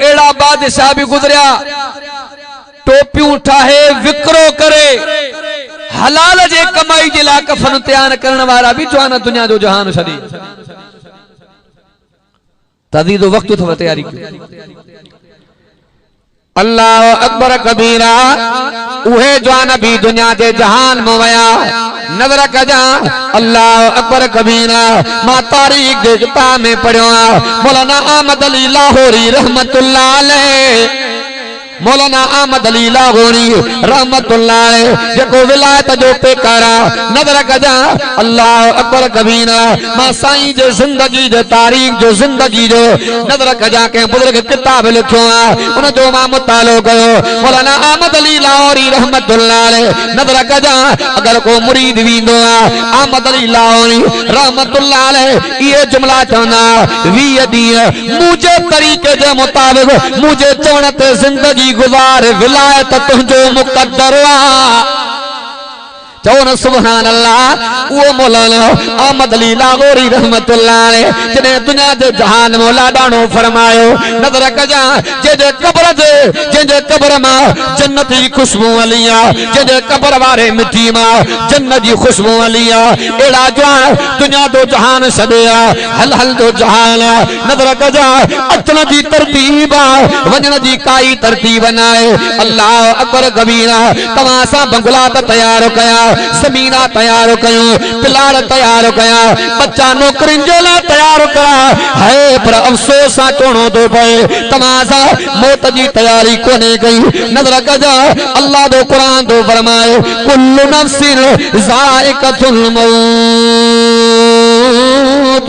एड़ा बादशाह भी गुजरिया टोपियूं ठाहे विकरो करे हलाल जे कमाई जे लाइ कफन तैयार करण वारा भी चवान दुनिया जो जहान छॾी तदी तो वक्त थव तैयारी अल्लाह अकबर कबीरा उहे जवान भी दुनिया जे जहान में वया नजर कजा अल्लाह अकबर कबीरा मां तारीख जे किताब में पढ़ियो मौलाना अहमद अली लाहौरी रहमतुल्लाह अलैह मौलाना अहमद अली लाहौरी रहमतुल्लाह अलैह जेको विलायत जो पेकारा नजर कजा अल्लाह अकबर कबीरा मां साईं जे जिंदगी जे तारीख जो जिंदगी जो नजर कजा के बुजुर्ग किताब लिखियो उन जो मां मुतालो कयो मौलाना अहमद अली लाहौरी रहमतुल्लाह अलैह नजर कजा अगर को मुरीद विंदो अहमद अली लाहौरी रहमतुल्लाह अलैह ये जुमला चवंदा 20 ॾींहं मुझे तरीके जे मुताबिक मुझे चवण ते जिंदगी गुजार विलायत तुझो मुकद्दर चौन सुभान अल्लाह वो मौलाना अहमद अली लाहौरी रहमतुल्लाह अलैह जने दुनिया जे जहान में लाडानो फरमायो नजर कजा जे कब्र मां जन्नत जी खुशबू अलिया जे कब्र वारे मिट्टी मां जन्नत जी खुशबू अलिया एड़ा जवान दुनिया जो जहान छॾिया हल हल जो जहान नजर कजा अचण जी तरतीब वञण जी काई तरतीब न आहे अल्लाह अकबर कबीरा तव्हां सां बंगला तैयार कया ज़मीना तैयार कयूं पिलाड़ तैयार कया बच्चा नौकरिन जे लाइ तैयार कया है पर अफसोस सां चवणो थो पए तव्हां सां मौत जी तैयारी कोन्हे कई नज़र कजा अल्लाह जो क़ुरान थो फरमाए कुल्लु नफ्सिन ज़ाइक़तुल मौत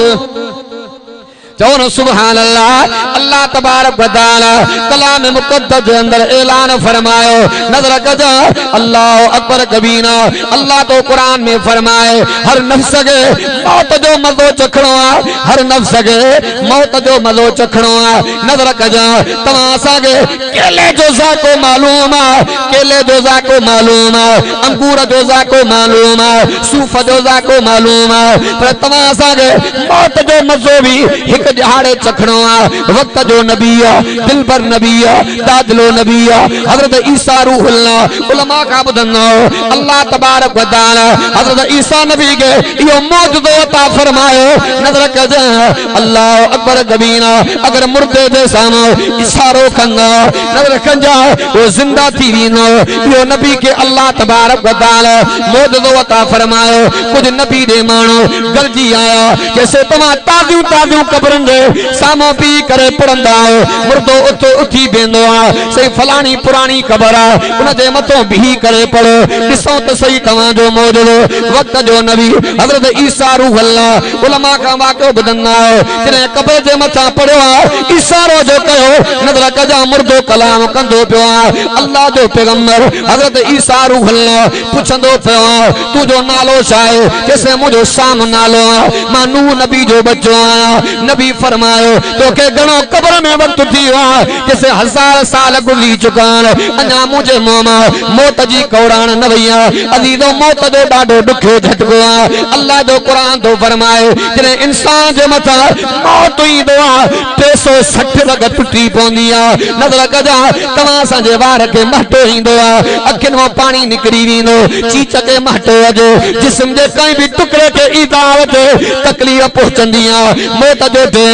चौन सुभान अल्लाह अल्लाह तबारक व तआला कलाम मुक़द्दस के अंदर ऐलान फरमायो नजर कजा अल्लाह अकबर कबीरा अल्लाह तो कुरान में फरमाए हर नफ्स के मौत जो मज़ो चखणो हर नफ्स के मौत जो मज़ो चखणो नजर कजा तव्हां असांखे केले जो ज़ाको मालूम केले जो ज़ाको मालूम अंगूर जो ज़ाको मालूम सूफ जो ज़ाको मालूम पर तव्हां असांखे मौत जो मज़ो भी दिहाड़े चखणो वक्त जो नबी दिलबर नबी दादलो नबी हजरत ईसा रूहुल्लाह उलमा का बुधनो अल्लाह तबारक व तआला हजरत ईसा नबी के यो मौजूदो अता फरमायो नजर कजा अल्लाह अकबर कबीरा अगर मुर्दे जे सामने इशारो कंदा नजर कजा वो जिंदा थी विनो यो नबी के अल्लाह तबारक व तआला मौजूदो अता फरमायो कुछ नबी दे मानो गलजी आया जैसे तमा ताज़ियों ताज़ियों कब्र सामो पी करे पढ़ंदा मुर्दो उतो उठी बेंदो सही फलानी पुरानी कब्र उन जे मथो भी करे पढ़ो ॾिसो त सही तव्हां जो मौजूदो वक्त जो नबी हजरत ईसा रूह अल्लाह उलमा का वाक़ियो ॿुधंदा जने कब्र जे मथा पढ़ियो इशारो जो कयो नज़र कजा मुर्दो कलाम कंदो पियो अल्लाह जो पैगंबर हजरत ईसा रूह अल्लाह पुछंदो पियो तुझो नालो छा आहे जैसे मुझो शाम नालो मां नूह नबी जो बच्चो आहियां नबी फरमायो तो के गणो कब्र में वक्त थी जैसे 1000 साल गुजरी चुका अना मुझे मोमा मौत जी कौरान न भैया अजीजो मौत जो डाडो दुखो झटको अल्लाह जो कुरान तो फरमाए जने इंसान जे मथा मौत ही दुआ 360 लग टुटी पौंदी नजर कजा तवां सा जे वार के महटो हिंदो अखिन में पानी निकरी विंदो चीच के महटो अजो जिस्म जे कई भी टुकड़े के इदावत तकलीफ पहुंचंदी मौत जो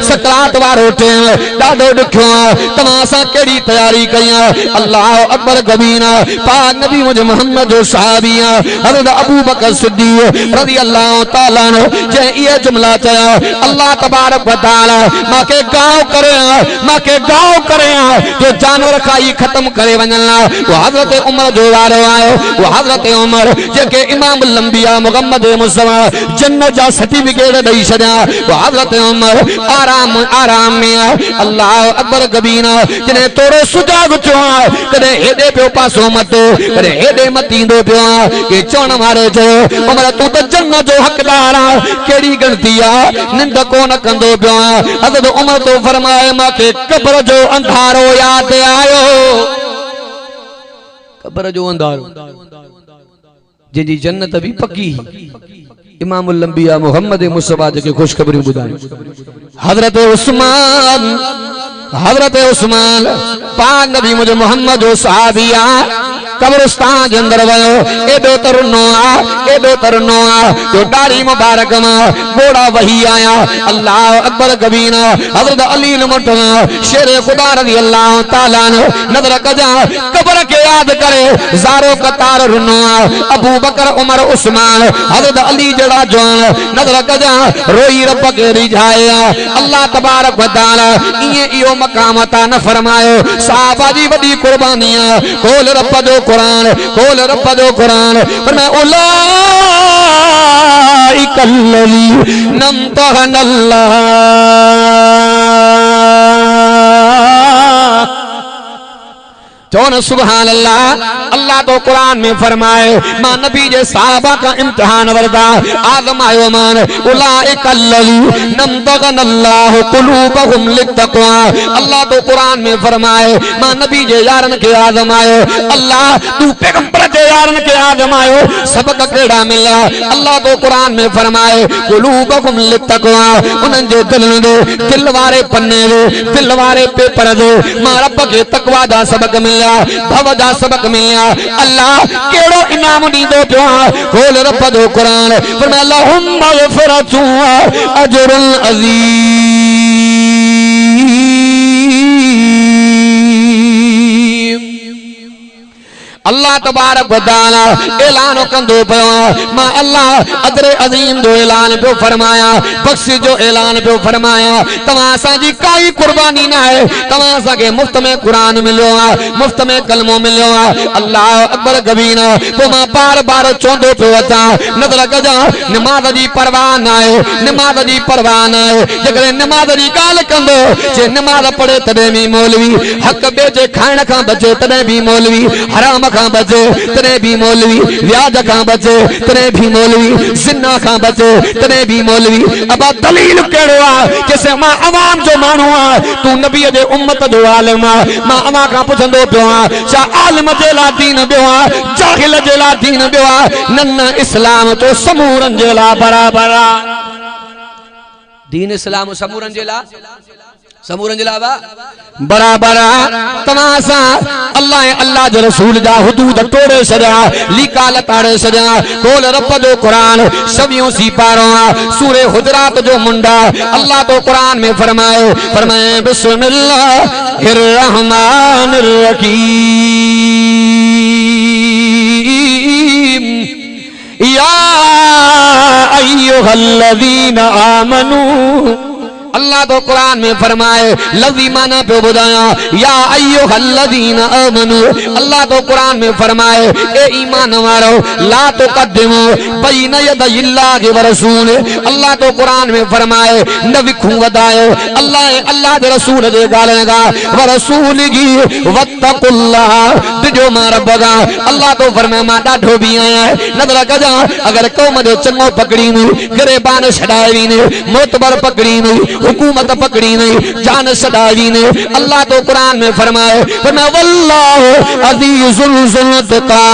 सकरात वारो ॾाढो ॾुखियो तव्हां सां कहिड़ी तयारी कयां अल्लाह अकबर कबीरा पाक नबी मुझ मोहम्मद जो सहाबी हज़रत अबू बकर सिद्दीक़ रज़ी अल्लाह तआला अन्हु जे ये जुमला चया अल्लाह तबारक व तआला माके गांव करे जो जानवर खाई खत्म करे वञला वो हज़रत उमर जो वारो आयो वो हज़रत उमर जेके इमाम लंबिया मोहम्मद मुस्तफा जन्नत जा सर्टिफिकेट ॾेई छॾिया वो हज़रत उमर आराम में अल्लाह अकबर कबीरा जने तोरो सुजाग चो कदे हेडे पियो पासो मतो कदे हेडे मतींदो पियो के चवण वारे जो उमर तू तो जन्नत जो हकदार केड़ी गणती निंद कोन कंदो पियो हज़रत उमर तो फरमाए माके कब्र जो अंधारो याद आयो कब्र जो अंधारो जी जन्नत भी पक्की इमामुल अंबिया मोहम्मद मुस्तफा के खुशखबरी बुधाई हजरत उस्मान हजरत उस्मान पाक नबी मुझे मोहम्मद जो सहाबिया कब्रिस्तान के अंदर वयो एडो तरुनो आ जो दाढ़ी मुबारक में घोड़ा वही आया अल्लाह अकबर कबीना हजरत अली मुठना शेर खुदा रज़ी अल्लाह ताला नजर कजा कब्र के याद करे जारो कतार रुनो अबू बकर उमर उस्मान हजरत अली जड़ा जवान नजर कजा रोई रब के रिझाया अल्लाह तबारक व तआला ये इयो मकाम अता न फरमायो सहाबा जी वडी कुर्बानियां खोल रब जो कुरान खोल रब जो कुरान फरमाया उलाइकल्लज़ी नमतहनल्लाह चौन सुभान अल्लाह अल्लाह तो कुरान में फरमाए मां नबी जे साहबा का इम्तिहान वरदा आजमायो मान उलाइकल्लज़ी नमतगनल्लाहु कुलूबहुम लित्तक़वा अल्लाह तो कुरान में फरमाए मां नबी जे यारन के आजमायो अल्लाह तू पैगंबर जे यारन के आजमायो सबक केड़ा मिला अल्लाह तो कुरान में फरमाए कुलूबहुम लित्तक़वा उनन जे दिल वारे पन्ने दे दिल वारे पेपर दे मां रब के तकवा दा सबक मिला भवदा सबक मिला अल्लाह केड़ो इनाम दींदो पियो खोल रब जो कुरान फरमाया लहुम मग़फ़िरतु अजरुन अज़ीम अल्लाह तबारक व तआला ऐलान कंदो पियो मां अल्लाह अजर अज़ीम जो ऐलान पियो फरमाया बख्शिश जो ऐलान पियो फरमाया तवां असांजी काई कुर्बानी ना है तवां असांखे मुफ्त में कुरान मिलियो आहे मुफ्त में कलमो मिलियो आहे अल्लाह अकबर कबीरा पोइ मां बार बार चवंदो पियो अचां नज़र कजां नमाज़ जी परवाह न आहे नमाज़ जी परवाह न आहे जेकॾहिं नमाज़ जी ॻाल्हि कंदो जे नमाज़ पढ़े तॾहिं बि मौलवी हक़ ॿिए जे खाइण खां बचे तॾहिं बि मौलवी हराम खां बचे तॾहिं बि मौलवी व्याज खां बचे तॾहिं बि मौलवी ज़िना खां बचे तॾहिं बि मौलवी अबा दलील कहिड़ो आहे कि मां अवाम जो माण्हू आहियां तू नबीअ जे उम्मत जो आलिम आहे मां अवां खां पुछंदो पियो आहियां छा आलिम जे लाइ दीन ॿियो आहे जाहिल जे लाइ दीन ॿियो आहे न इस्लाम तो समूरनि जे लाइ बराबरि आहे दीन इस्लाम समूरनि जे लाइ बराबर तमाशा अल्लाह अल्लाह जो रसूल जा हुदूद तोड़े छॾिया लीकाल ताड़े छॾिया खोल रब जो कुरान सवियों सी पारो सूरे हुजरात जो मुंडा अल्लाह तो कुरान में फरमाए बिस्मिल्लाहिर रहमानिर रहीम या अय्युहल्लज़ीना आमनू अल्लाह तो कुरान में फरमाए लफ्ज़ी माना पे बुधाया या अय्युहल्लज़ीना आमनू अल्लाह तो कुरान में फरमाए ए ईमान वारो ला तुक़द्दिमू बैन यदयिल्लाहि व रसूल अल्लाह तो कुरान में फरमाए न विखू वदायो अल्लाह दे रसूल दे गालेगा व रसूलिही वत्तकुल्लाह दिजो मां रब गा अल्लाह तो फरमाए मां ॾाढो भी आया नज़र कजा अगर कौम जो चंगो पकड़ी नहीं गिरेबान छड़ाई नहीं मोतबर पकड़ी नहीं हुकूमत पकड़ी नहीं जान सदाई ने अल्लाह तो कुरान में फरमाए वल्लाहु अज़ीज़ुल ज़ुल्क़ाम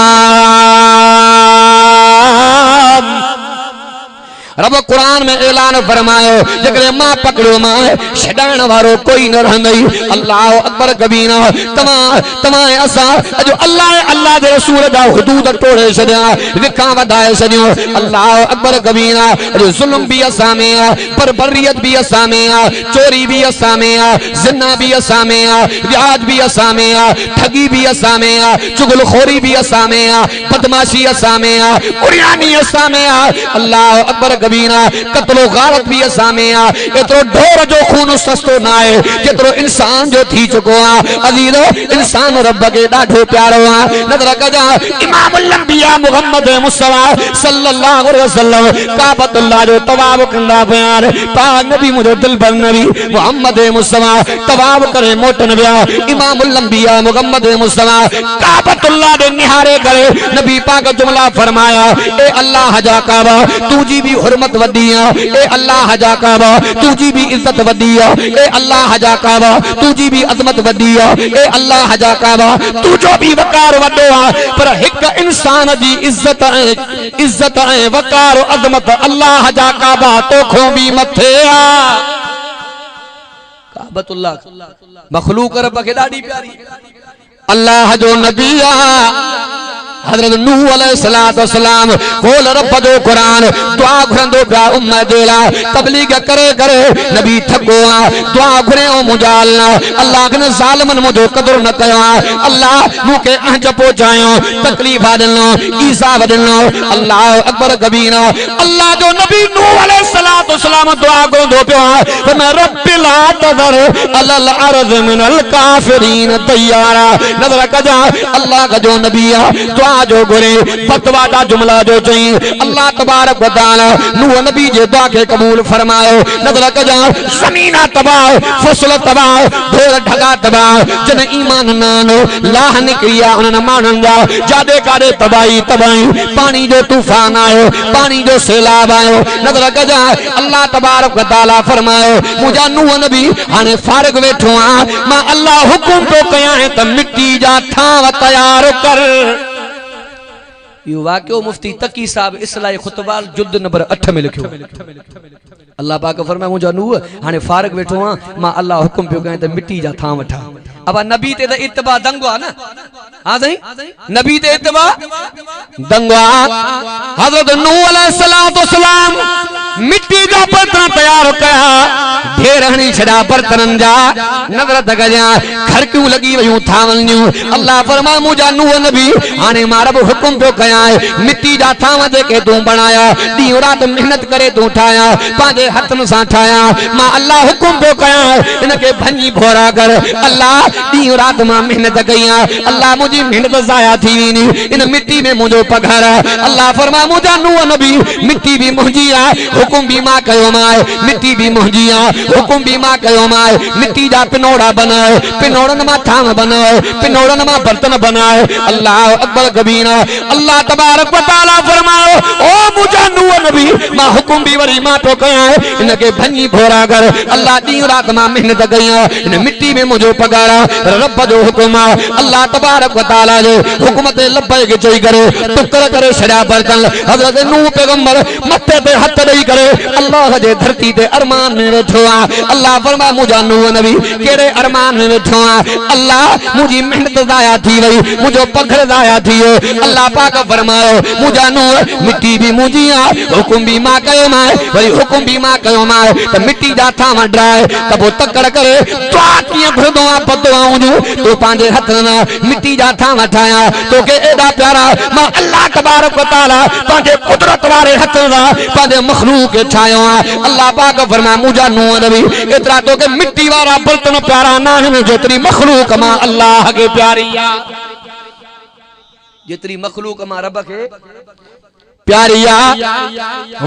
रब कुरान में ऐलान फरमायो जेकॾहिं मां पकड़ियो मां छॾाइण वारो कोई न रहंदई अल्लाह अकबर कबीरा तव्हां असां अॼु अल्लाह जे रसूल जा हुदूद तोड़े छॾिया विखा वधाए छॾियो अल्लाह अकबर कबीरा अॼु ज़ुल्म बि असां में आहे बरबरियत बि असां में आहे चोरी बि असां में आहे ज़िना बि असां में आहे व्याज बि असां में आहे ठगी बि असां में आहे चुगलखोरी बि असां में आहे बदमाशी असां में आहे उरियानी असां में आहे अल्लाह अकबर कबीरा कत्लो गारत भी असां में आ एतरो ढोर जो खून सस्तो ना है केतरो इंसान जो थी चुको आ अजीजो इंसान रब के ॾाढो प्यारो आ नज़र कजा इमामुल अंबिया मुहम्मद मुस्तफा सल्लल्लाहु अलैहि वसल्लम काबतुल्लाह जो तवाब कंदा प्यार पाक नबी मुझे दिल भर नबी मुहम्मद मुस्तफा तवाब करे मोटन विया इमामुल अंबिया मुहम्मद मुस्तफा काबतुल्लाह दे निहारे करे नबी पाक जुमला फरमाया ए अल्लाह जा काबा तुजी भी हुर्मत वदिया ए अल्लाह जा काबा तुजी भी इज्जत वदिया ए अल्लाह जा काबा तुजी भी अजमत वदिया ए अल्लाह जा काबा तुजो भी वकार वडो आ पर एक इंसान जी इज्जत है वकार अजमत अल्लाह जा काबा तोखो भी मथे आ काबतुल्लाह मखलूक रब के ॾाढी प्यारी। अल्लाह जो नबी हज़रत नूह अलैहिस्सलाम कोल रब जो कुरान दुआ घुरंदो पिया उम्मत जे लाइ तबलीग करे करे नबी थको दुआ घुरे मुजालना अल्लाह के ज़ालिमन मुझो कदर न कयो अल्लाह मुके अहज पहुंचायो तकलीफ ॾिनो ईसा ॾिनो अल्लाह अकबर कबीरा। अल्लाह जो नबी नूह अलैहिस्सलाम दुआ घुरंदो पियो मैं रब्बि ला तज़र अलल अर्ज़ मिनल काफ़िरीन तैयारा नज़र कजा। अल्लाह का जो नबी दुआ जो गुरे फतवा जुमला जो चई अल्लाह तबारक व तआला नूह नबी जे दुआ के कबूल फरमायो। नज़र कजा ज़मीन तबाह फसल तबाह ढोर ढगा तबाह जन ईमान नानो लाह निकरिया उन मानन जा जादे कादे तबाही तबाही पानी जो तूफान आयो पानी जो सैलाब आयो। नज़र कजा अल्लाह तबारक व तआला फरमायो मुझा नूह नबी हाने फारिग वेठो मां अल्लाह हुकुम तो कया है त मिट्टी जा ठाव तैयार कर। यो वाक्यो मुफ्ती तकी साहब इस्लाही खुतबाल जुल्द नंबर 8 में लिखियो। अल्लाह पाक फरमाए मुझा नूह हाने फारिग वेठो मां अल्लाह हुकुम पियो कया त मिट्टी जा था वठा। अब नबी ते त इत्तबा दंगो आ ना। हां सही नबी ते इत्तबा दंगो आ। हजरत नूह अलैहिस्सलाम मिट्टी जा बर्तन तैयार कया ढेर हणी छड़ा बर्तन जा नजर दगजा खरकियूं लगी वयूं थावनियूं। अल्लाह फरमाए मुझा नूह नबी हाने मां रब हुकुम पियो कया मिट्टी जा थाव जेके तू बनाया ॾींहुं राति मेहनत करे तू ठाया पंहिंजे हथन सां ठाया मां अल्लाह हुकुम पियो कया इनके भञी भोरा कर। अल्लाह ॾींहुं राति मां मेहनत कई अल्लाह मुंहिंजी मेहनत ज़ाया थी वेंदी इन मिट्टी में मुंहिंजो पघार। अल्लाह फरमाए मुझा नूह नबी मिट्टी भी मुंहिंजी आहे हुकुम भी मां कयो मां मिट्टी भी मुंहिंजी आहे हुकुम भी मां कयो मां मिट्टी जा पिनोड़ा बनाए पिनोड़न मां थाम बनाए पिनोड़न मां बर्तन बनाए। अल्लाह अकबर कबीरा। अल्लाह तबारक व तआला फरमायो ओ मुझा नूह नबी मां हुकुम भी वरी मां तो कया इनके भञी भोरा कर। अल्लाह ॾींहुं राति मां मेहनत कई इन मिट्टी में मुंहिंजो पघार रब जो हुकुम आहे। अल्लाह तबारक व तआला जे हुकुम ते लब्बैक चई करे टुकर करे छड़ा बर्तन हज़रत नूह पैगंबर मथे ते हथ ॾेई करे अल्लाह जे धरती ते अरमान में वेठो आहे। अल्लाह फरमाए मुझा नूह नबी केड़े अरमान में वेठो आहे अल्लाह मुंहिंजी मेहनत ज़ाया थी वई मुंहिंजो पघर ज़ाया थी वियो। अल्लाह पाक फरमायो मुझा नूह मिट्टी भी मुंहिंजी आहे हुकुम भी मां कयो मां वरी हुकुम भी मां कयो मां त मिट्टी जा थाम ड्राए त पोइ तकड़ करे दुआ कीअं घुरंदो आहे बदुआऊं जूं तो पंहिंजे हथन मिट्टी जा थाम ठाहिया तोखे एॾा प्यारा मां अल्लाह तबारक व तआला पंहिंजे कुदरत वारे हथ सां पंहिंजे मखलूक खे ठाहियो आहे। अल्लाह पाक फरमाए मुझा नूह नबी एतिरा तोखे मिट्टी वारा बर्तन प्यारा न आहिनि जेतिरी मखलूक मां अल्लाह खे प्यारी आहे जेतिरी मखलूक मां रब खे प्यारी आहे।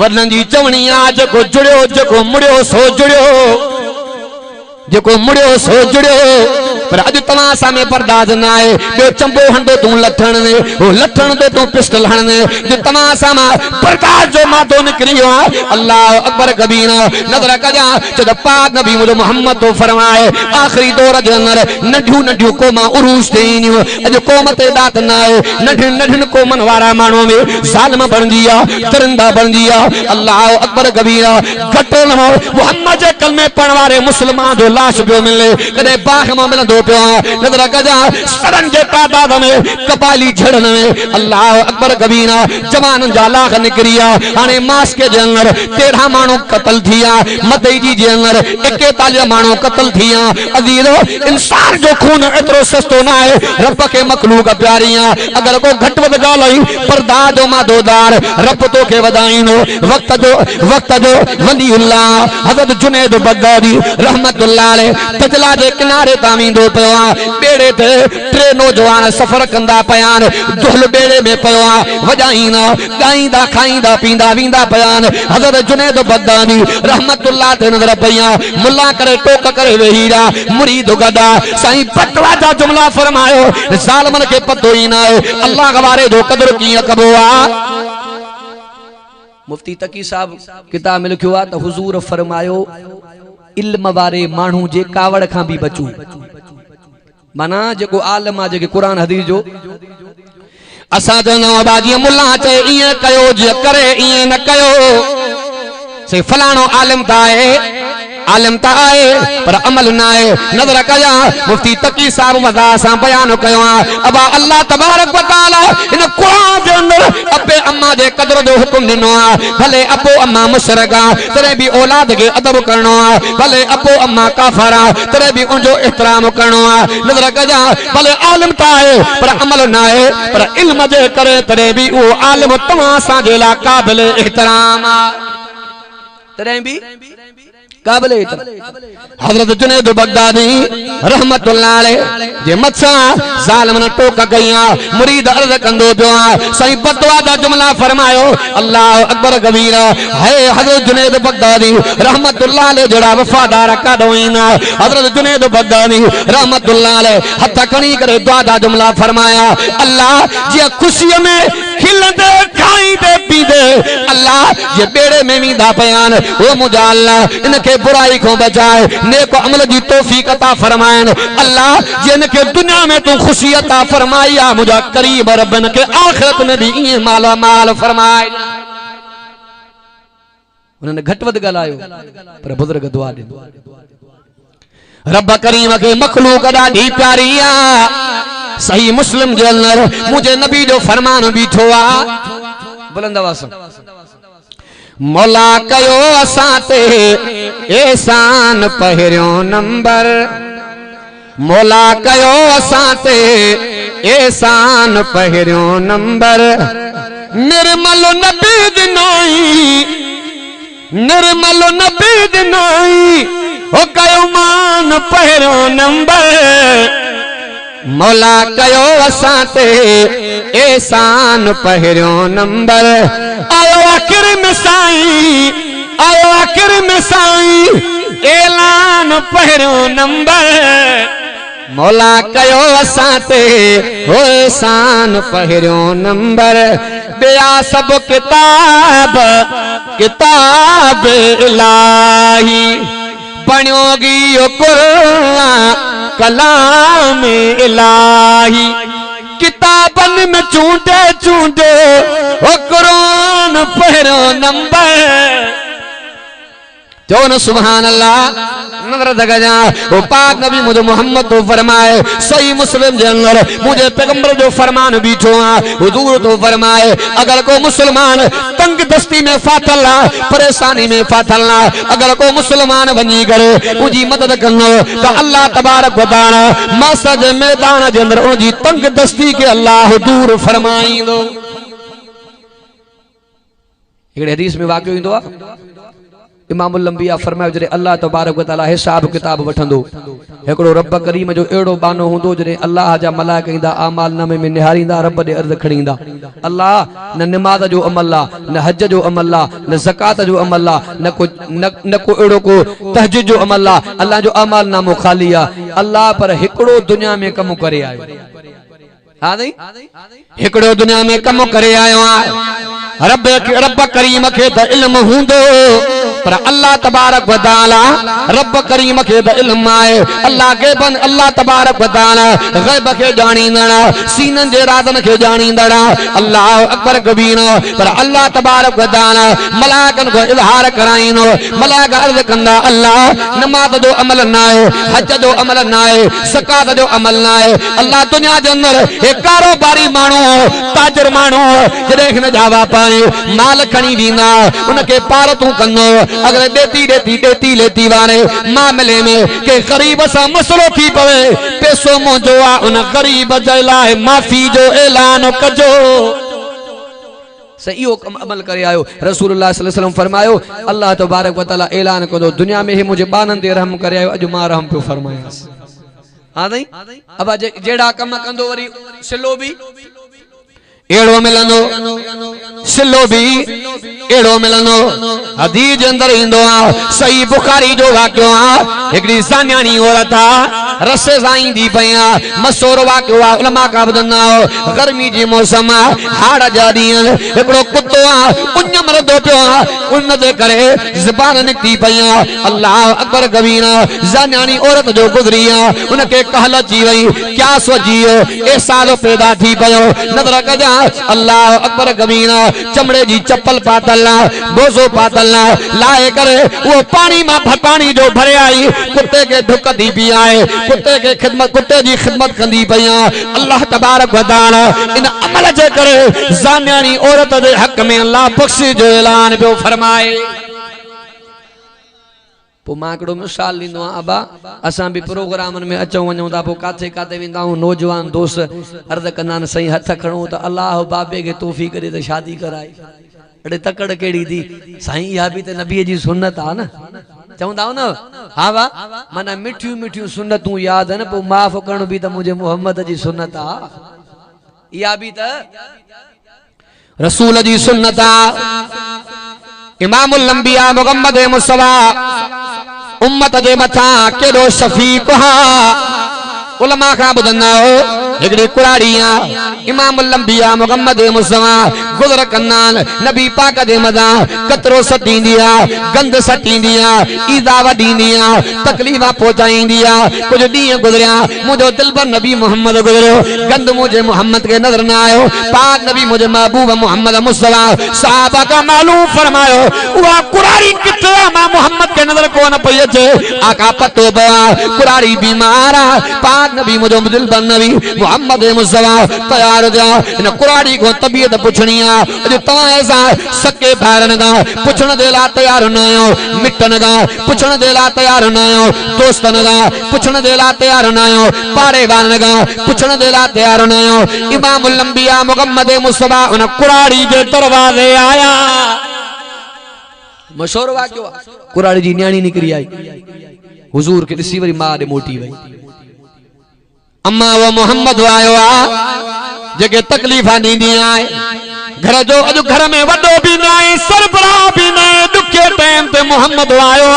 वॾनि जी चवणी आहे जेको जुड़ियो जेको मुड़ियो सो जुड़ियो जेको मुड़ियो सो जुड़ियो पर अज तव्हां सामने परदाज़ न आहे ॿियो चंबो हंधो तूं लठण ने वो लठण ते तूं पिस्टल हणने जो तव्हां साम्हूं परदाज़ जो मादो निकिरी वियो आहे। अल्लाह अकबर कबीरा। नज़र कजा त पाक नबी मोहम्मद तो फरमाए आखिरी दौर जे अंदर नंढियूं नंढियूं क़ौमां उरूज ते ईंदियूं अॼु क़ौम ते दात न आहे नंढियुनि नंढियुनि क़ौमनि वारा माण्हू में ज़ालिम बणिजी आहे दरिंदा बणिजी आहे। अल्लाह अकबर कबीरा। घटि मोहम्मद जे कलमे पढ़ण वारे मुस्लमान जो लाश पियो मिले कॾहिं बाग मां मिलंदो पियो नज़र कजा सरन जे तादाद में कबाली झड़न में अल्लाह अकबर कबीरा जवाननि जा लाख निकिरी आहे। हाणे मास्के जे अंदर 13 माण्हू क़तल थी विया मदईजी जे अंदर 41 माण्हू क़तल थी विया। अज़ीज़ो इंसान जो खून एतिरो सस्तो न आहे रब खे मखलूक प्यारी आहे। अगर को घटि वधि ॻाल्हि परदा जो मादोदार रब तोखे वधाईंदो। वक़्त जो वलीउल्लाह हज़रत जुनैद बगदादी रहमतुल्लाह अलैह तजला जे किनारे तां वेंदो पियो आहे बेड़े ते 3 नौजवान सफ़र कंदा पिया आहिनि दुहल बेड़े में पियो आहे वॼाईंदा ॻाईंदा खाईंदा पींदा वेंदा पिया आहिनि। हज़रत जुनैद बगदादी रहमतुल्लाह ते नज़र पई आहे मुल्ला करे टोक करे वेही रहा मुरीद गदा साईं पटवा जा जुमला फरमायो ज़ालिमन खे पतो ई न आहे अल्लाह वारे जो क़दर कीअं कबो आहे। मुफ्ती तकी साहब किताब में लिखियो आहे त हुजूर फरमायो इल्म वारे माण्हू जे कावड़ खां भी बचो माना जेको आलम आहे जेके कुरान हदीस जो असां चवंदा बाजी मुल्ला चए ईअं कयो जे करे ईअं न कयो से फलाणो आलिम त आहे आलिम ता आए पर अमल ना आए। नजर कया मुफ्ती तकी साहब वदा सा बयान कयो अबा अल्लाह तबारक व तआला इन कुरान दे अंदर अबे अम्मा दे कदर जो हुक्म दिनो भले अबो अम्मा मुशरका तेरे भी औलाद के अदब करनो भले अबो अम्मा काफरा तेरे भी उनजो एहतराम करनो। नजर कया भले आलिम ता आए पर अमल ना आए पर इल्म जे करे तेरे भी वो आलिम तमा सा जे ला काबिल एहतराम तेरे भी काबिल हजरत जुनैद बगदादी रहमतुल्लाह अलैह जे मत्सा जालिम ने टोक गया मुरीद अर्ज कंदो पियो सही बदवा दा जुमला फरमायो अल्लाह अकबर कबीरा है। हजरत जुनैद बगदादी रहमतुल्लाह अलैह जड़ा वफादार कादोइना हजरत जुनैद बगदादी रहमतुल्लाह अलैह हथ खणी करे दुआ दा जुमला फरमाया अल्लाह जे खुशी में खिलंदे खाईंदे पींदे अल्लाह जे बेड़े में वींदा पयान वो मुझा अल्लाह इनके बुराई को बचाए नेक अमल की तौफीक अता फरमाएन। अल्लाह जिनके दुनिया में तू खुशी अता फरमाया मुझा करीब रबन के आखिरत में भी ये माला माल फरमाए। उन्होंने घटवद गलायो पर बुजुर्ग दुआ दे रब करीम के मखलूक ॾाढी प्यारी आ। सही मुस्लिम जे अंदर मुझे नबी जो फरमान बीठो आ बुलंद आवाज़ मौला कयो असां ते एहसान पहिरियों नंबर मौला कयो असां ते एहसान पहिरियों नंबर निर्मल नबी दिनाई निर्मल नबी दिनाई ओ कयो मान पहिरियों नंबर मौला कयो असां ते एहसान पहिरियों नंबर आयो आखिर में साईं आयो आखिर में साईं ऐलान पहिरियों नंबर मौला कयो असां ते हो एहसान पहिरियों नंबर ॿिया सभु किताब किताब इलाही बणियो गियो कुरान कलाम इलाही किताबन में चूंडे चूंडे ओ कुरान पहिरियों नंबर जो न सुभान अल्लाह नजर दगजा वो पाक नबी मुझे मोहम्मद तो फरमाए सही मुस्लिम के अंदर मुझे पैगंबर जो फरमान बीठो हुजूर तो फरमाए अगर को मुसलमान तंग दस्ती में फातला परेशानी में फातला अगर को मुसलमान बनी करे उनकी मदद करनो तो अल्लाह तबारक व तआला मसद मैदान के अंदर उनकी तंग दस्ती के अल्लाह दूर फरमाईंदो। एक हदीस में वाक़ियो इंदो आ इमामुल अंबिया फरमायो जरे अल्लाह तबारक व तआला हिसाब किताब वठंदो एकड़ो रब करीम जो एड़ो बानो हुंदो जरे अल्लाह जा मलाइका इंदा आमाल नामे में निहारींदा रब दे अर्ज़ खणींदा अल्लाह न नमाज जो अमल ला न हज जो अमल ला न ज़कात जो अमल ला न को एड़ो को तहज्जुद जो अमल ला अल्लाह जो आमाल नामो खाली आ अल्लाह पर हिकड़ो दुनिया में कम करे आयो हां नहीं हिकड़ो दुनिया में कम करे आयो रब करीम के त इल्म हुंदो पर अल्लाह तबारक व तआला रब करीम के द इल्म आए अल्लाह के बन अल्लाह तबारक व तआला गैब के जानींदड़ा सीनन जे राज़न के जानींदड़ा अल्लाह अकबर कबीर पर अल्लाह तबारक व तआला मलाइकन को इज़हार कराइनो मलाइका अर्ज़ कंदा अल्लाह नमाज जो अमल ना है हज जो अमल ना है ज़कात जो अमल ना है अल्लाह दुनिया के अंदर एक कारोबारी मानो ताजर मानो जड़े न जावा पाए माल खणी वीना उनके पार तू कनो अगर देती देती देती लेती वारे मामले में के गरीब सा मसलो थी पवे पैसो मुझो आ उन गरीब जे लाए माफी जो ऐलान कजो सही अमल करे आयो। रसूलुल्लाह सल्लल्लाहु अलैहि वसल्लम फरमायो अल्लाह तबारक व तआला ऐलान कदो दुनिया में ही मुझे बानन दे रहम करे आयो अज मां रहम पे फरमायास हां नहीं अब जेड़ा कम कंदो वरी सिलो भी एड़ो मिलंदो सिलो भी एड़ो मिलंदो हदीस अंदर इंदो आ सही बुखारी जो वाक्यो आ एकड़ी सान्यानी औरत आ रसे साईं दी पया मशहूर वाक्यो आ उलमा का बदना गर्मी जी मौसम हाड़ जा दियन एकड़ो कुत्तो आ उन मरदो पियो आ उन दे करे ज़बान निकती पया अल्लाह अकबर कबीर सान्यानी औरत जो गुजरी आ उनके कहल जी वई क्या सोजियो ए साल पैदा थी पयो नजर कजा अल्लाह अकबर कबीरा चमड़े जी चप्पल पातल बोसो पातल लाए करे वो पानी में पानी जो भरे आई कुत्ते के ढुक दी पी आए कुत्ते के खिदमत कुत्ते जी खिदमत कंदी पई अल्लाह तबारक व तआला इन अमल जे करे जानियानी औरत दे हक में अल्लाह बख्शी जो ऐलान पियो फरमाए। पो मां हिकिड़ो मिसाल ॾींदो आहियां अबा असां बि प्रोग्रामनि में अचूं वञूं था पोइ काथे काथे वेंदा आहियूं नौजवान दोस्त अर्ज़ कंदा आहिनि सही हथ खणूं त अल्लाह बाबे खे तौफ़ीक़ ॾे त शादी कराए अड़े तकड़ कहिड़ी थी साईं इहा बि त नबीअ जी सुन्नत आहे न चवंदा आहियो न हा वाह माना मिठियूं मिठियूं सुन्नतूं यादि आहिनि पोइ माफ़ करणु बि त मुंहिंजे मोहम्मद जी सुन्नत आहे इहा बि त रसूल जी सुन्नत आहे। इमामुल अंबिया मुहम्मद मुस्तफा उम्मत जे मथां केॾो शफ़ीक़ हा उलमा खां ॿुधंदा हो हिकिड़ी कुराड़ी इमामुल अंबिया मुहम्मद मुस्तफा गुज़र कंदा नबी पाक जे मथां कतरो सटींदी गंद सटींदी ईज़ा वॾींदी तकलीफ़ पहुचाईंदी कुछ ॾींहं गुज़रिया मुंहिंजो दिलबर नबी मोहम्मद गुज़रियो गंद मुझे मोहम्मद के नज़र न आयो पाक नबी मुझे महबूब मोहम्मद मुस्तफा सहाबा का मालूम फरमायो उहा कुराड़ी किथे मां मोहम्मद के नज़र कोन पई अचे आका पतो पवा कुराड़ी बीमार पाक नबी मुझो दिलबर नबी मोहम्मद मुस्तफा तैयार जा इन कुराड़ी को तबीयत पुछणी अॼु तव्हां ऐसा सके भाइरनि खां पुछण जे लाइ तैयार न आहियो मिटनि खां पुछण जे लाइ तैयार न आहियो दोस्तनि खां पुछण जे लाइ तैयार न आहियो पाड़े वारनि खां पुछण जे लाइ तैयार न आहियो इमामुल अंबिया मुहम्मद मुस्तफा उन कुराड़ी जे दरवाज़े आया मशहूर वाक़ियो कुराड़ी जी न्याणी निकिरी आई हुजूर के ॾिसी वरी मां ॾे मोटी वई अम्मा वो मोहम्मद आयो जेके तकलीफ़ ॾींदी आहे घर जो अॼु घर में वॾो बि न आहे सरबराह बि न आहे ॾुखे टाइम ते मोहम्मद आयो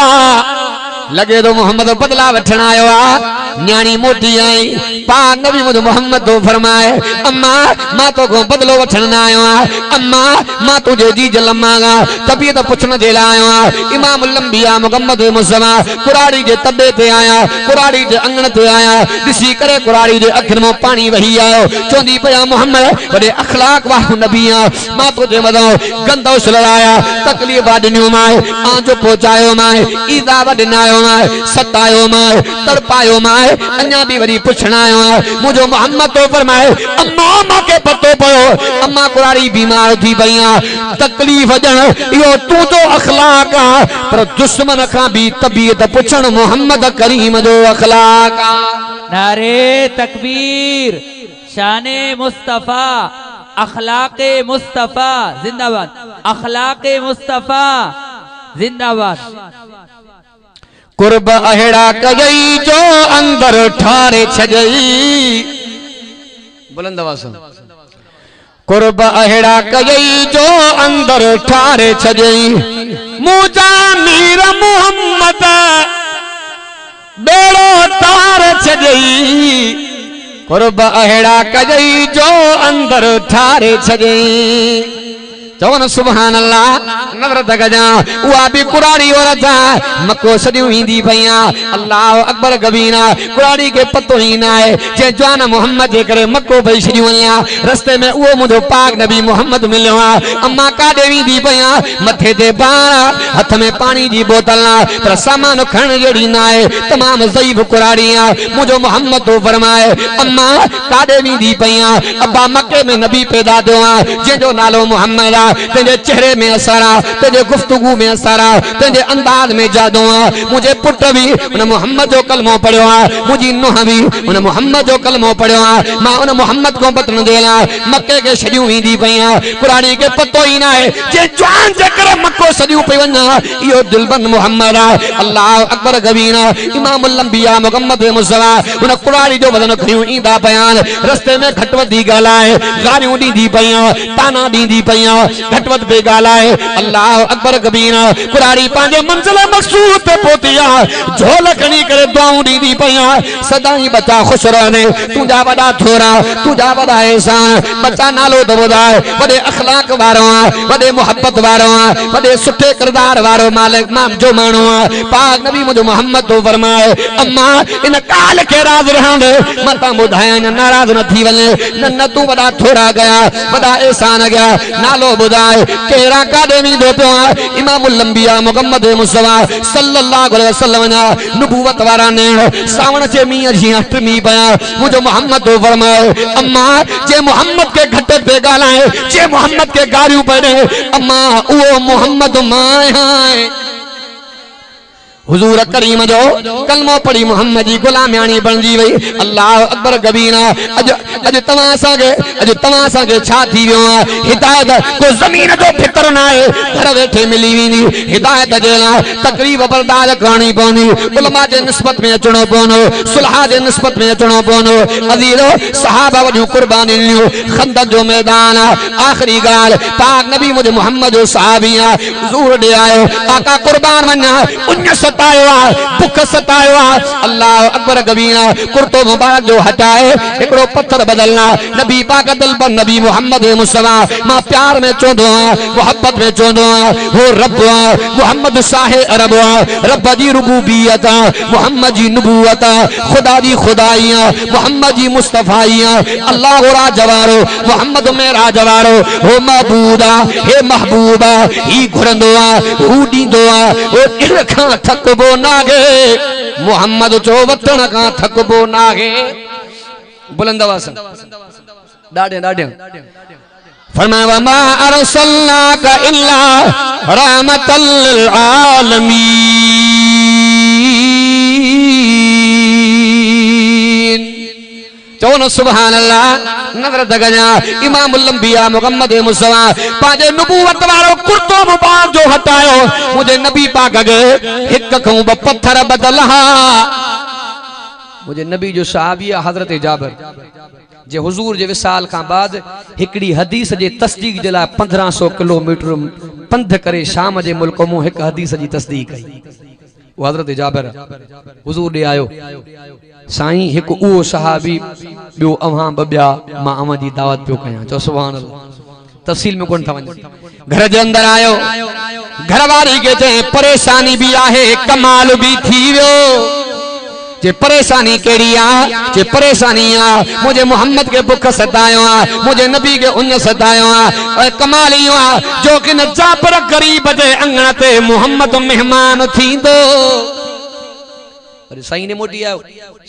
लगे तो मोहम्मद बदला वठण आयो न्याणी मोटी आई पाक नबी मुझे मोहम्मद तो फरमाए अम्मा मां तो को बदलो वठण न आयो अम्मा मां तुझे जी जलमा तबीयत पुछण जे लाइ आयो इमामुल अंबिया मुहम्मद मुस्तफा कुराड़ी जे तबे ते आया कुराड़ी जे अंगण ते आया ॾिसी करे कुराड़ी जे अखियुनि मां पानी वही आयो चवंदी पया मोहम्मद वॾे अखलाक वारो नबी मां तुझे मथां गंदो लड़ाया तकलीफ़ ॾिनियूं मां आंजो पहुचायो मां ईज़ा वॾनायो सतायो मां तड़पायो मां अन्या भी वरी पुछण आयो मुझो मोहम्मद तो फरमाए अम्मा मांखे पतो पयो अम्मा कुराड़ी बीमार थी पई तकलीफ़ ॾियण इहो तूं जो अखलाक पर दुश्मन खां भी तबीयत पुछण मोहम्मद करीम जो अखलाक नारे तकबीर शाने मुस्तफा अखलाके मुस्तफा जिंदाबाद अखलाके मुस्तफा जिंदाबाद कुर्ब अहिड़ा कई जो अंदर ठारे छजई बुलंद आवाज़ कुर्ब अहिड़ा कई जो अंदर ठारे छजई मुझा मीर मोहम्मद बेड़ो तार छजई कुर्ब अहिड़ा कई जो अंदर ठारे छजई चवन सुभान अल्लाह नज़र तकजा उहा भी कुराड़ी औरत मक्को सदियूं ईंदी पईया अल्लाह अकबर कबीरा कुराड़ी के पतो ही ना है जे जवान मोहम्मद जे करे मक्को पई छॾियूं वञा रस्ते में उहो मुंहिंजो पाक नबी मोहम्मद मिलियो अम्मा काॾे वेंदी पईया मथे ते बाण हथ में पानी जी बोतल पर सामान खणण जहिड़ी न आहे तमाम ज़ईफ़ कुराड़ी मुंहिंजो मोहम्मद तो फरमाए अम्मा काॾे वेंदी पईया अब्बा मक्के में नबी पैदा थियो जंहिंजो नालो मोहम्मद तेरे चेहरे में असर तेरे गुफ्तगू में असर तेरे अंदाज में जादू मुझे पुट भी उन मोहम्मद जो कलमो पढ़ियो मुझी नुह भी उन मोहम्मद जो कलमो पढ़ियो मां उन मोहम्मद को बतन देला मक्के के छड़ियूं ईंदी पईया कुरानी के पतो ही ना है जे जान जे करे मक्को सदियूं पई वञा इहो दिलबंद मोहम्मद अल्लाह अकबर कबीरा इमामुल अंबिया मुहम्मद मुस्तफा उन कुरानी जो बदन खयूं ईंदा पयान रस्ते में खटवती ॻाल्हाए गारियूं ॾींदी पईया ताना ॾींदी पईया घटवत पे गालाए अल्लाह अकबर कबीरा कुराड़ी पांजे मंजिल मकसूद पे पहुंचिया झोल खणी करे दुआऊं दीदी पया सदाई बच्चा खुश रहने तुझा वडा थोरा तुझा वडा एहसान बच्चा नालो तो बुधाए वडे अखलाक वारो वडे मोहब्बत वारो वडे सुठे किरदार वारो मालिक नाम जो मानो पाक नबी मुझे मोहम्मद तो फरमाए अम्मा इन काल के राज रहंदे मता बुधाया न नाराज न थी वने न तू वडा थोरा गया वडा एहसान गया नालो बुधाए केरा कादे नी दो पियो इमामुल अंबिया मुहम्मद मुस्तफा सल्लल्लाहु अलैहि वसल्लम ना नबूवत वारा ने सावण जे मी जी अष्टमी पया मुझे मोहम्मद तो फरमाए अम्मा जे मोहम्मद के घट पे गालाए जे मोहम्मद के गारियों पड़े अम्मा वो मोहम्मद माए हैं हुजूर करीम जो कलमो पढ़ी मोहम्मद जी गुलामियानी बनजी वई अल्लाह अकबर कबीरा अज तवां के छा थी वियो हिदायत को जमीन जो फितर ना है घर वेठे मिली वेंदी हिदायत जे ला तकलीफ बर्दाश्त करनी पवंदी उलमा जे निस्बत में अचणो पवंदो सुलह जे निस्बत में अचणो पवंदो अजीजो सहाबा वजू कुर्बानी ॾिनियूं खंदक जो मैदान आखिरी गाल पाक नबी मुझे मोहम्मद जो सहाबी हुजूर दे आयो आका कुर्बान वञा उन सतायो भुख सतायो अल्लाह अकबर कबीरा कुर्तो मुबारक जो हटाए एकड़ो पत्थर बदलना नबी पाक दिल पर नबी मोहम्मद मुस्तफा मां प्यार में चोंदो मोहब्बत में चोंदो हो रब मोहम्मद साहे अरब रब जी रुबूबियत मोहम्मद जी नबूवत खुदा जी खुदाई मोहम्मद जी मुस्तफाई अल्लाह राजवारो मोहम्मद में राजवारो हो महबूदा हे महबूबा ही घुरंदो हू दींदो ओ दिल खां थकबो नागे मोहम्मद चो वतन का थकबो नागे बुलंद आवाज डाडे डाडे फरमाया मा अरसलनाका इल्ला रहमतल लिल आलमीन चवनो सुभान अल्लाह नजर दगजा इमामुल अंबिया मुहम्मद मुस्तफा पाजे नबूवत वारो कुर्तो मुबारक जो हटायो मुझे नबी पाक गे हिक खो ब पत्थर बदलहा मुझे नबी जो सहाबी हजरत जाबिर जे हुजूर जे विसाल का बाद हिकड़ी हदीस जे तस्दीक जे ला 1500 किलोमीटर पंध करे शाम जे मुल्क मो एक हदीस जी तस्दीक कई वो हजरत जाबिर हुजूर दे आयो साईं एक ओ सहाबी बियो अवां बब्या मां अवां जी दावत पियो कया चो सुभान अल्लाह तफसील में कोन था वने घर जे अंदर आयो घरवारी के चे परेशानी भी आहे कमाल भी थी वियो जे परेशानी केड़ी आ जे परेशानी आ मुझे मोहम्मद के भुख सतायो आ मुझे नबी के उन सतायो आ कमाल इयो आ जो कि न जापर गरीब जे अंगण ते मोहम्मद मेहमान थींदो अरे साईं ने मोटी आयो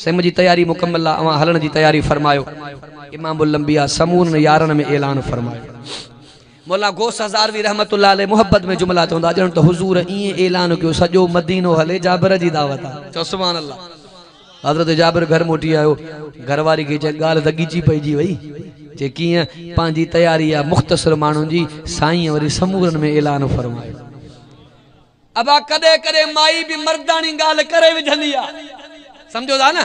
सेम जी तैयारी मुकम्मल आ अवा हलन जी तैयारी फरमायो इमामुल अंबिया समून यारन में ऐलान फरमायो मौला गोस हजारवी रहमतुल्लाह अलैह मोहब्बत में जुमला चोंदा जण तो हुजूर ई ऐलान कयो सजो मदीनो हले जाबिर जी दावत आ चो सुभान अल्लाह हजरत जाबिर घर मोटी आयो घरवारी के गाल दगीची पईजी वई जे किए पांजी तैयारी आ मुख्तसर मानू जी साईं वरी समूरन में ऐलान फरमायो अबा कदे कदे माई भी मर्दानी गाल करे विझंदी आ समझो था ना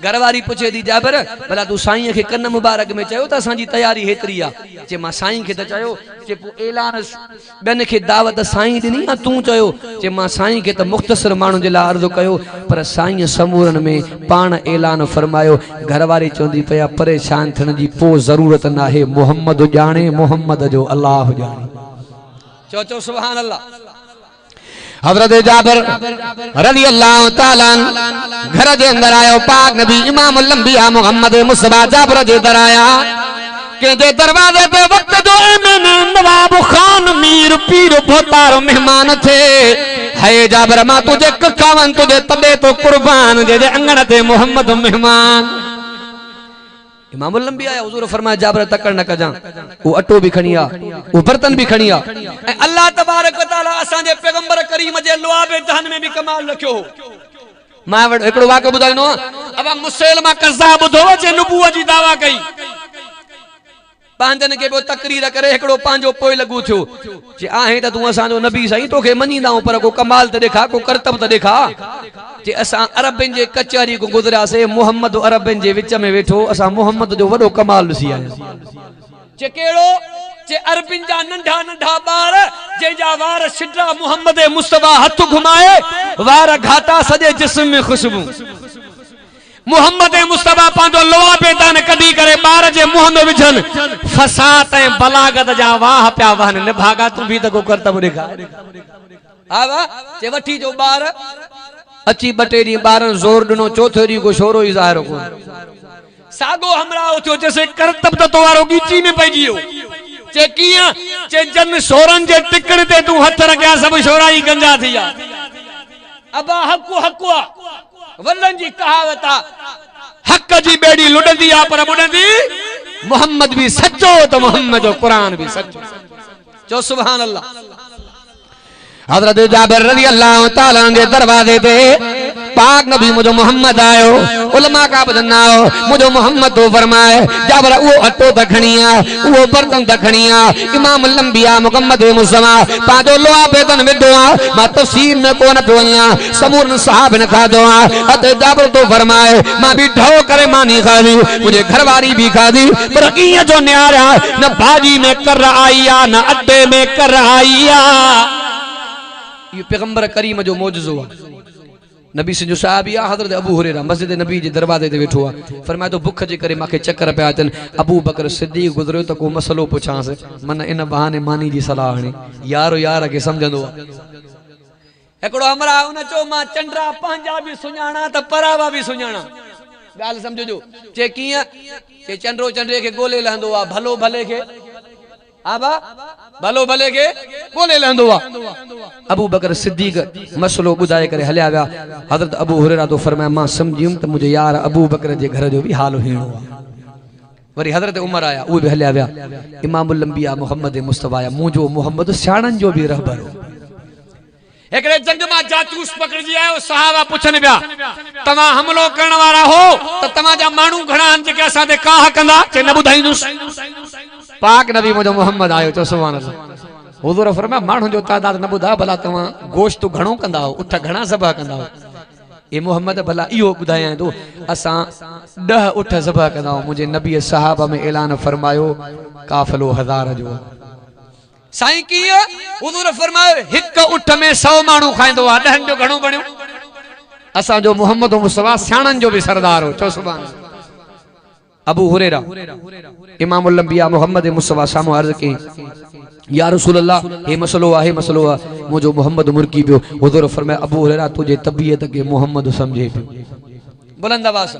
घरवारी पुछे दी जाबिर भला तू साईं के कन मुबारक में चयो त असांजी तैयारी हेतरी आ जे मां साईं के त चयो जे पो ऐलान बेन के दावत साईं दिनी आ तू चयो जे मां साईं के त मुख्तसर मानू जे ला अर्ज कयो पर साईं समूरन में पान ऐलान फरमायो घरवारी चोंदी पया परेशान थन जी पो जरूरत ना है मोहम्मद जाने मोहम्मद जो अल्लाह जाने चो चो सुभान अल्लाह हजरत जाबिर रज़ी अल्लाह तआला घर जे अंदर आयो पाक नबी इमामुल अंबिया मुहम्मद मुस्तफा जाबिर जे दर आया के जे दरवाजे पे वक्त जो मैंने नवाब खान मीर पीर भोतार मेहमान थे है जाबिर मां तुझे कखावन तुझे तबे तो कुर्बान जे अंगण ते मोहम्मद मेहमान इमामुल अंबिया हुजूर फरमाया जाबिर तकड़ न कजा वो अटो भी खणिया वो बर्तन भी खणिया अल्लाह तबारक व तआला असा जे पैगंबर करीम जे लुआबे दहन में भी कमाल रखियो मां एकड़ो वाक़ो बुधाइनो अब मुसलमा कज़ाब बुधो जे नबूवत जी दावा कई पांजन के बो तकरीर करे एकड़ो पांजो पोइ लगू थियो जे आहे त तू असा जो नबी सही तोखे मनीदाऊ पर को कमाल त देखा को करतब त देखा जे असा अरबन जे कचहरी को गुजरा से मोहम्मद अरबन जे विच में वेठो असा मोहम्मद जो वडो कमाल सी आया जे केड़ो जे अरबिन जा नंढा नंढा बार जेजा वार सिड्रा मोहम्मद मुस्तफा हथ घुमाए वार घाटा सजे जिस्म में खुशबू मोहम्मद मुस्तफा पांजो लोआ बेदान कदी करे बार जे मुंह में विझन फसात ए बलागत जा वाह प्या वहन निभागा तू भी तको करता बुरेगा आवा जे वठी जो बार अची बटेरी बारन जोर दिनो चौथे डी को छोरो ही ज़ाहिर को सागो हमरा उथो जैसे करतब तो वारो गीची में पइजियो चे किया चे जन शोरन जे टिकण ते तू हथ रखया सब शोरा ही गंजा थिया अबा हकुआ वल्लन जी कहावत हक जी बेड़ी लुडंदी आ पर बुडंदी मोहम्मद भी सच्चो तो मोहम्मद जो कुरान भी सच्चो जो सुभान अल्लाह हजरत जाबिर रज़ी अल्लाह ताला के दरवाजे पे पाक नबी मुझो मोहम्मद आयो उलमा का बदना मुझो मोहम्मद तो फरमाए जाबिर वो अटो दखणिया वो बर्तन दखणिया इमाम लंबिया मुहम्मद मुस्तफा पाजो लोआ बेदन विदोआ मा तफसीर में कोन पिवया समूर साहब ने खा दोआ अते जाबिर तो फरमाए मां भी ढो करे मानी खादी मुझे घरवारी भी खादी पर किया जो न्यारा न भाजी में कर आईया न अड्डे में कर आईया ये पैगंबर करीम जो मौजूज़ो नबी से जो साहबिया हजरत अबू हुरैरा मस्जिद नबी जे दरवाजे ते वेठो फरमाए तो भूख जे करे माके चक्कर पे अचन अबू बकर सिद्दीक गुजरियो तो को मसलो पुछांस मन इन बहाने मानी जी सलाह हणी यारो यार के समझंदो एकड़ो हमरा उन चो मां चंद्रा पंजा भी सुञाणा त परावा भी सुञाणा गाल समझो चे किया चे चंद्रो चंद्रे के गोले लहंदो आ भलो भले के आबा भलो भले के गोले लहंदो आ अबू बकर सिद्दीक मसलो बुधाए करे हलिया गया हजरत अबू हुरैरा तो फरमाया मां समझियुम त मुझे यार अबू बकर जे घर जो भी हाल हेणो वरी हजरत उमर आया वो भी हलिया गया इमामुल अंबिया मोहम्मद मुस्तफा आया मुझो मोहम्मद शानन जो भी रहबर एकड़े जंग में जासूस पकड़ जी आयो सहाबा पुछन बिया तमा हमलो करण वाला हो त तमा जा मानू घणा हन जे असा ते काह कंदा चे न बुधाईंदुस पाक नबी मुझो मोहम्मद आयो तो सुभान अल्लाह हुजूर फरमाया मानू जो तादाद न बुधा भला तमा गोश्त घणो कंदा हो उठ घणा सभा कंदा हो ए मोहम्मद भला इहो बुधाया तो असा 10 उठ सभा कंदा हो मुझे नबी सहाबा में ऐलान फरमायो काफिलो 1000 जो साईं की हुजूर फरमायो हिक उठ में 100 मानू खाइंदो आ 10 जो घणो बणियो असा जो मोहम्मद मुस्तफा सियाणन जो भी सरदार हो चो सुभान अल्लाह अबू हुरैरा इमामुल अंबिया मोहम्मद मुस्तफा सामो अर्ज की या रसूल अल्लाह हे मसलो आ मुझो मोहम्मद मुर्की पियो हुजूर फरमाया अबू हुरैरा तुझे तबीयत के मोहम्मद समझे पियो बुलंद आवाज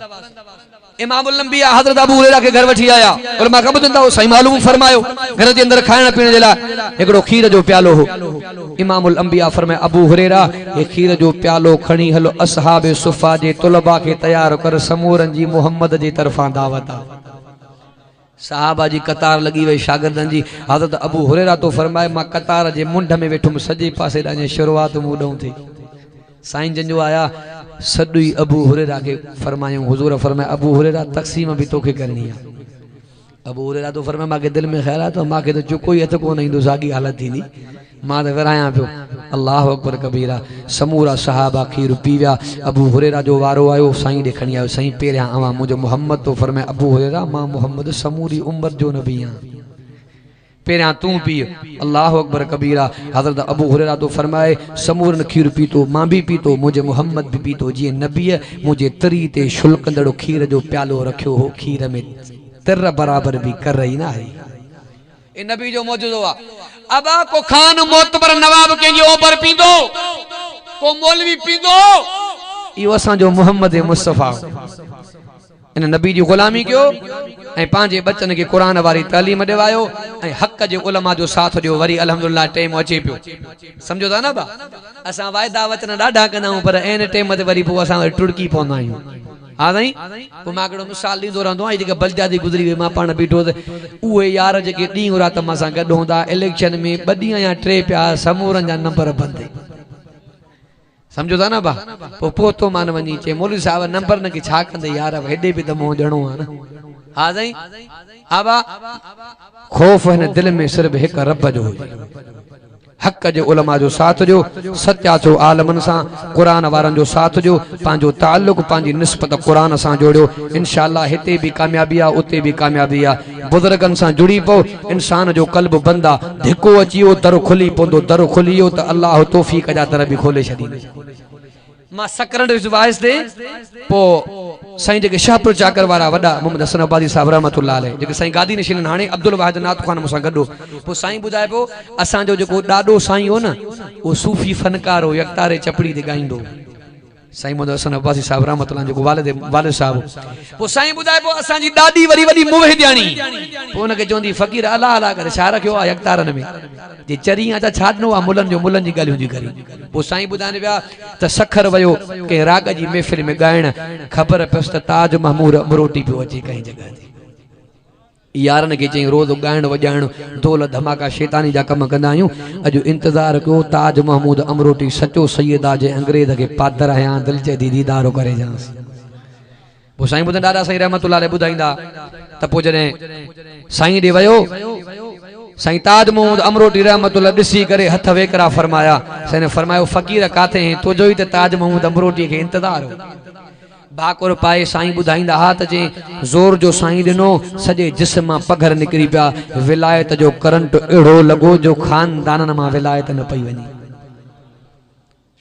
इमामुल अंबिया हजरत अबू हुरैरा के घर वठी आया उलमा का बुझंदा हो सही मालूम फरमायो घर के अंदर खाइण पीण जे लाइ एकड़ो खीर जो प्यालो हो इमामुल अंबिया फरमाया अबू हुरैरा ये खीर जो प्यालो खणी हलो असहाबे सुफा जे तुलबा के तैयार कर समूरन जी मोहम्मद जे तरफा दावत आ साहबा जी कतार लगी वही शागिर्दन जी हजरत अबू हुरैरा तो फरमाए मां कतार जे मुंड में वेठुम सजे पासे ॾांहुं शुरुआत मुडों थी साईं जंजो आया सदुई अबू हुरैरा के फरमायूं हुजूर फरमाया अबू हुरैरा तक़सीम भी तोखे करनी है अबू हुरैरा तो फरमाया माके दिल में ख्याल आ तो माके तो चुको ही हथ कोन ईंदो सागी हालत थींदी मां तो विराया पियो अल्लाह अकबर कबीरा समूरा सहाबा खीर पी विया अबू हुरैरा जो वारो आयो साईं ॾे खणी आयो साईं पहिरियां अवां मुंहिंजो मोहम्मद तो फरमाया अबू हुरैरा मां मोहम्मद समूरी उम्र जो नबी आहियां पहिरियां तू पी अल्लाह अकबर कबीरा हजरत अबू हुरैरा तो फरमाए समूरन खीर पीतो मां भी पीतो मुझे मोहम्मद भी पीतो जी नबी मुझे तरी ते शुल्कंदड़ो खीर जो प्यालो रखियो हो खीर में तिर बराबर भी कर रही ना है ए नबी जो मौजूद हुआ अबा को खान मोतबर नवाब के जो ओपर पींदो को मौलवी पींदो यो असा जो मोहम्मद मुस्तफा इन नबी जी गुलामी कयो ऐं पांजे बचन के कुरान वारी तालीम देवायो ऐं हक जे उलमा जो साथ दियो वरी अल्हम्दुलिल्लाह टाइम अचे पियो समझो था ना बा असा वायदा वचन डाढा कंदा पर एन टाइम ते वरी पो असा टुड़की पवंदा आहियूं हा साईं पोइ मां हिकिड़ो मिसाल ॾींदो रहंदो आहियां जेके बलजादी गुज़री वई मां पाण बीठो त उहे यार जेके ॾींहुं राति मां सां गॾु हूंदा इलेक्शन में 2 ॾींहं या 3 पिया समूरनि जा नंबर बंदि समझो था ना बा पोइ पोतो मान वञी चए मौलवी साहब नंबर न की छा कंदे यार हेॾे बि दमो ॾियणो आहे न हा साईं हा बा खौफ़ हिन दिलि में सिर्फ़ु हिकु रब जो हुजे हक़ जे उलमा जो साथ जो सत्या चो आलमन सां कुरान वारन जो साथ जो पांजो ताल्लुक पांजी निस्बत कुरान सां जोड़ियो इंशाअल्लाह हिते भी कामयाबी आ उते भी कामयाबी आ बुजुर्गन सां जुड़ी पो इंसान जो कल्ब बंदा धिको अचियो दर खुली पोंदो दर खुलियो त अल्लाह तौफीक जा दर भी खोले छॾींदो मां सकरंड वाइस दे पो साईं जेके शाहपुर चाकर वारा वडा मोहम्मद हसन अब्बासी साहब रहमतुल्लाह अलैह जेके साईं गादी नशीन हाणे अब्दुल वाहिद नात खान मुसा गडो पो साईं बुधाए पो असा जो जेको डाडो साईं हो न वो सूफी फनकार हो यकतारे चपड़ी ते गाइंदो साईं मोहम्मद हसन अब्बासी साहब रहमतुल्लाह जेको वालिद साहब पो साईं बुधाए पो असा जी दादी वरी वडी मुवहिदानी पो उनके चोंदी फकीर अला अला करे छा रखियो आ यकतारन में जे चरी आ छाडनो आ मुलन जी गालियों जी करी पो साईं बुधाने पिया त सखर वयो के राग जी महफिल में गायण खबर पस त ताज महमूद अमरोटी पियो अचे कहीं जगह ते यारन के चई रोज गायण वजायण ढोल धमाका शैतानी जा कम कंदा आहियूं अजो इंतजार कयो ताज महमूद अमरोटी सचो सैयदा जे अंग्रेज के पादर आया दिल जे दीदारो करे जांस पो साईं बुधन दादा साईं रहमतुल्लाह अलैह बुधाईंदा त पो जने साईं दे वयो साईं ताज महमूद अमरोटी रहमतुल्लाह दिसी करे हथ वेकरा फरमाया साईं ने फरमायो फकीर काथे हैं तुझो ही त ताज महमूद अमरोटी के इंतजार हो भाकुर पाए साईं बुधाईंदा हाथ जे जोर जो साईं दिनो सजे जिस्म मां पघर निकरी पिया विलायत जो करंट एड़ो लगो जो खानदानन मां विलायत न पई वनी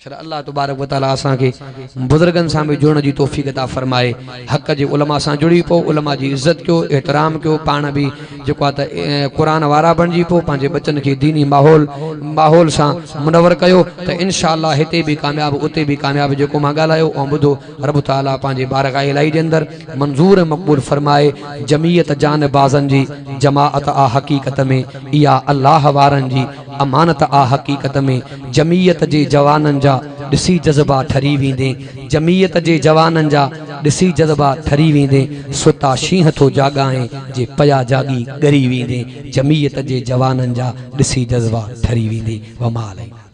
अल्लाह तबारक व तआला असा के बुजुर्गन सां भी जुड़न जी तौफीक अता फरमाए हक़ जे उलमा सां जुड़ी पो उलमा जी इज्जत कयो एहतराम कयो पाण भी जेको त कुरान वारा बनजी पो पांजे बच्चन के दीनी माहौल सां मुनवर कयो त इंशाअल्लाह हिते भी कामयाब उते भी कामयाब जेको मां गालायो ओ बुधो रब तआला पांजे बारगाह इलाही जे अंदर मंजूर मक़बूल फरमाए जमीयत जान बाजन जी जमाअत आ हकीकत में या अल्लाह वारन जी अमानत आ हकीकत में जमीयत जे जवानन जा दिसी जज्बा ठरी वींदे जमीयत जे जवानन जा दिसी जज्बा ठरी वींदे सुता शींह थो जागाए जे पया जागी गरी वींदे जमीयत जे जवानन जा दिसी जज्बा ठरी वींदे वमाल